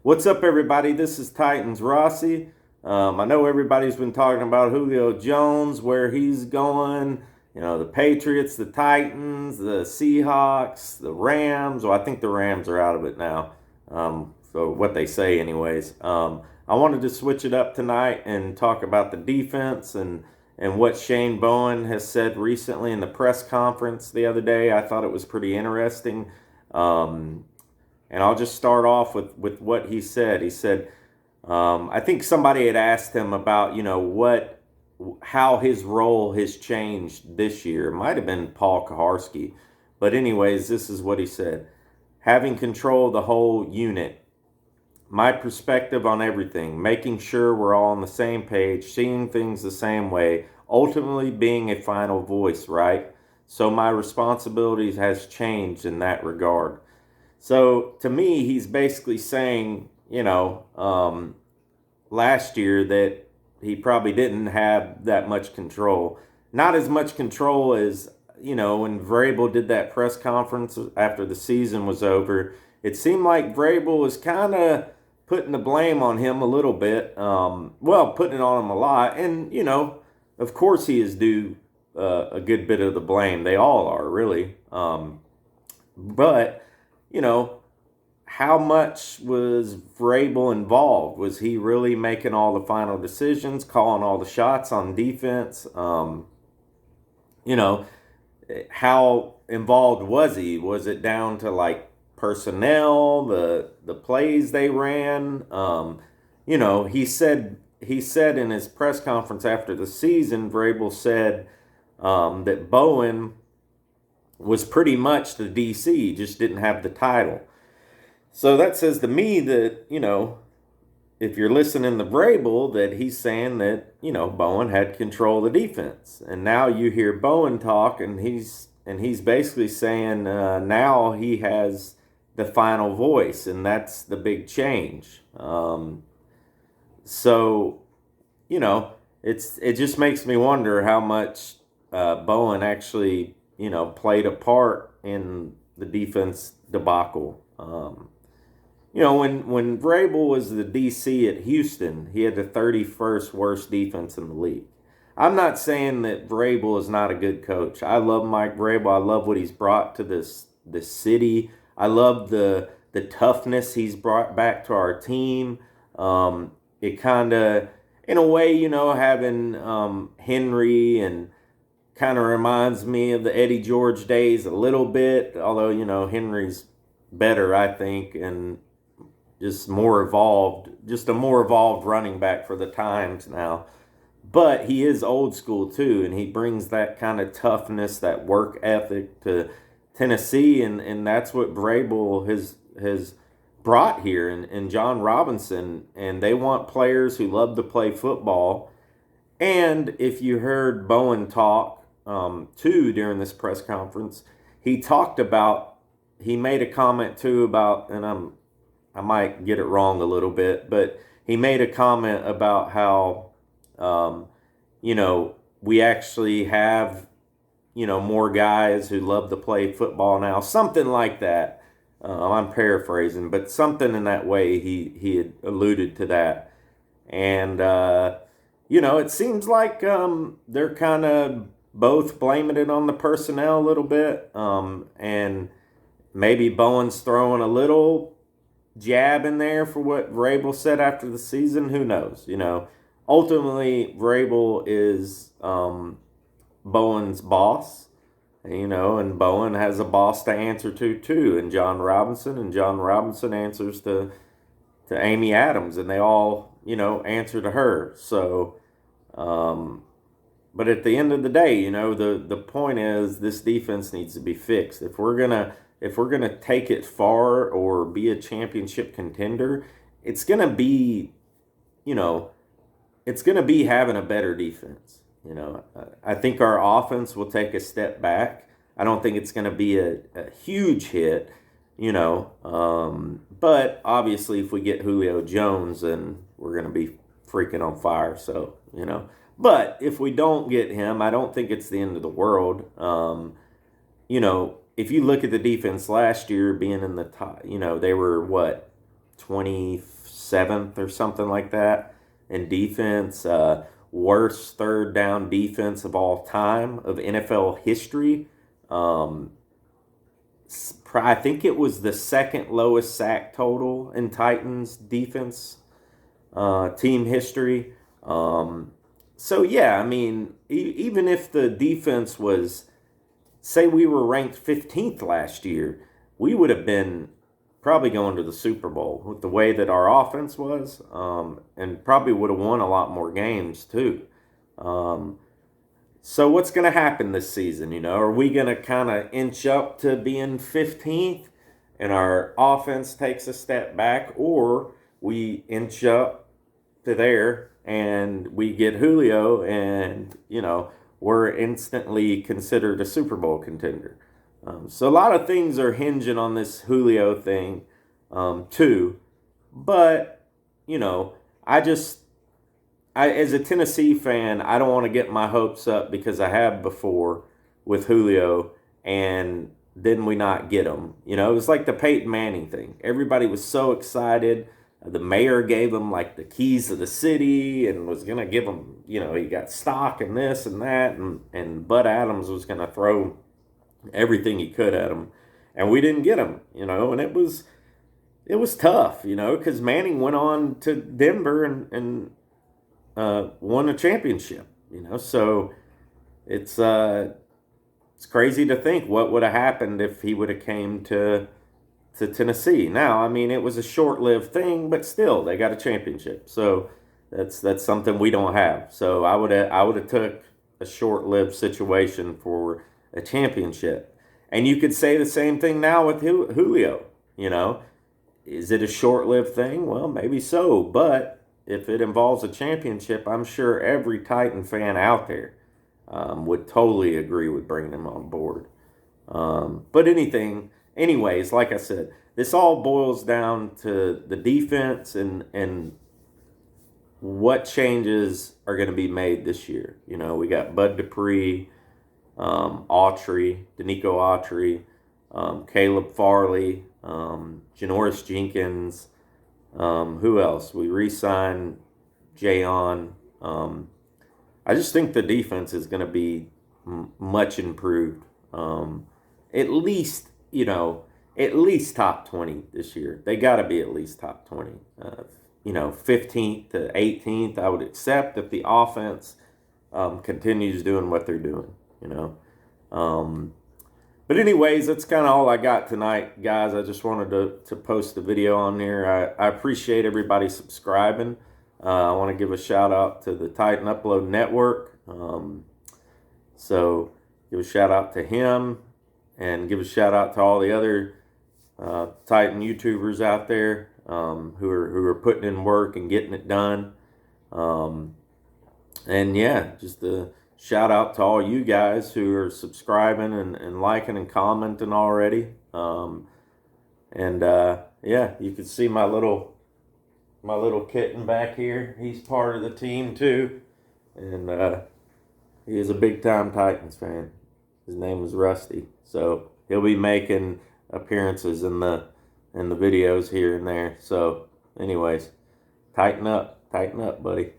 What's up, everybody? This is Titans Rossi. I know everybody's been talking about Julio Jones, where he's going. The Patriots, the Titans, the Seahawks, the Rams. Well, I think the Rams are out of it now. So what they say, anyways. I wanted to switch it up tonight and talk about the defense and what Shane Bowen has said recently in the press conference the other day. I thought it was pretty interesting. And I'll just start off with what he said. He said, I think somebody had asked him about, how his role has changed this year. It might have been Paul Kaharski. But anyways, this is what he said. Having control of the whole unit, my perspective on everything, making sure we're all on the same page, seeing things the same way, ultimately being a final voice, right? So my responsibilities has changed in that regard. So to me, he's basically saying, last year that he probably didn't have that much control. Not as much control as, when Vrabel did that press conference after the season was over. It seemed like Vrabel was kind of putting the blame on him a little bit. Putting it on him a lot. And, of course he is due a good bit of the blame. They all are, really. But how much was Vrabel involved? Was he really making all the final decisions, calling all the shots on defense? You know, how involved was he? Was it down to like personnel, the plays they ran? He said in his press conference after the season, Vrabel said that Bowen was pretty much the DC, just didn't have the title. So that says to me that, if you're listening to Vrabel, that he's saying that, Bowen had control of the defense. And now you hear Bowen talk, and he's basically saying now he has the final voice, and that's the big change. So, it just makes me wonder how much Bowen actually played a part in the defense debacle. When Vrabel was the DC at Houston, he had the 31st worst defense in the league. I'm not saying that Vrabel is not a good coach. I love Mike Vrabel. I love what he's brought to this city. I love the toughness he's brought back to our team. It kind of, in a way, having Henry and kind of reminds me of the Eddie George days a little bit, although, Henry's better, I think, and just more evolved, just a more evolved running back for the times now. But he is old school too, and he brings that kind of toughness, that work ethic to Tennessee, and that's what Vrabel has brought here, and John Robinson, and they want players who love to play football. And if you heard Bowen talk too during this press conference, he made a comment too about, and I might get it wrong a little bit, but he made a comment about how we actually have more guys who love to play football now, something like that. I'm paraphrasing, but something in that way. He had alluded to that, and it seems like they're kind of both blaming it on the personnel a little bit, and maybe Bowen's throwing a little jab in there for what Vrabel said after the season. Who knows? Ultimately Vrabel is Bowen's boss, and Bowen has a boss to answer to too, and John Robinson answers to Amy Adams, and they all answer to her. So but at the end of the day, the point is this defense needs to be fixed. If we're gonna take it far or be a championship contender, it's gonna be, having a better defense. I think our offense will take a step back. I don't think it's gonna be a huge hit, but obviously if we get Julio Jones, then we're gonna be freaking on fire. So, but if we don't get him, I don't think it's the end of the world. If you look at the defense last year being in the top, they were what, 27th or something like that in defense. Worst third down defense of all time of NFL history. I think it was the second lowest sack total in Titans defense team history. So yeah, I mean, even if the defense was, say we were ranked 15th last year, we would have been probably going to the Super Bowl with the way that our offense was, and probably would have won a lot more games too. So what's going to happen this season? You know, are we going to kind of inch up to being 15th and our offense takes a step back, or we inch up to there and we get Julio and, you know, we're instantly considered a Super Bowl contender? So a lot of things are hinging on this Julio thing too. But, you know, as a Tennessee fan, I don't want to get my hopes up because I have before with Julio, and then we not get him. You know, it was like the Peyton Manning thing. Everybody was so excited. The mayor gave him like the keys to the city and was going to give him, you know, he got stock and this and that. And Bud Adams was going to throw everything he could at him. And we didn't get him, you know, and it was tough, you know, because Manning went on to Denver and won a championship, you know. So it's crazy to think what would have happened if he would have came to Tennessee. Now, I mean, it was a short-lived thing, but still, they got a championship. So that's something we don't have. So I would have took a short-lived situation for a championship. And you could say the same thing now with Julio. You know, is it a short-lived thing? Well, maybe so, but if it involves a championship, I'm sure every Titan fan out there would totally agree with bringing him on board. But anyways, like I said, this all boils down to the defense and what changes are going to be made this year. You know, we got Bud Dupree, Danico Autry, Caleb Farley, Janoris Jenkins. Who else? We re-signed Jayon. I just think the defense is going to be much improved. At least, you know, at least top 20 this year. They got to be at least top 20. You know, 15th to 18th, I would accept if the offense continues doing what they're doing, you know. But anyways, that's kind of all I got tonight, guys. I just wanted to post the video on there. I appreciate everybody subscribing. I want to give a shout out to the Titan Upload Network. So give a shout out to him and give a shout out to all the other Titan YouTubers out there who are putting in work and getting it done. And yeah, just a shout out to all you guys who are subscribing and liking and commenting already. Yeah, you can see my little kitten back here. He's part of the team too, and he is a big time Titans fan. His name is Rusty, so he'll be making appearances in the videos here and there. So, anyways, tighten up, buddy.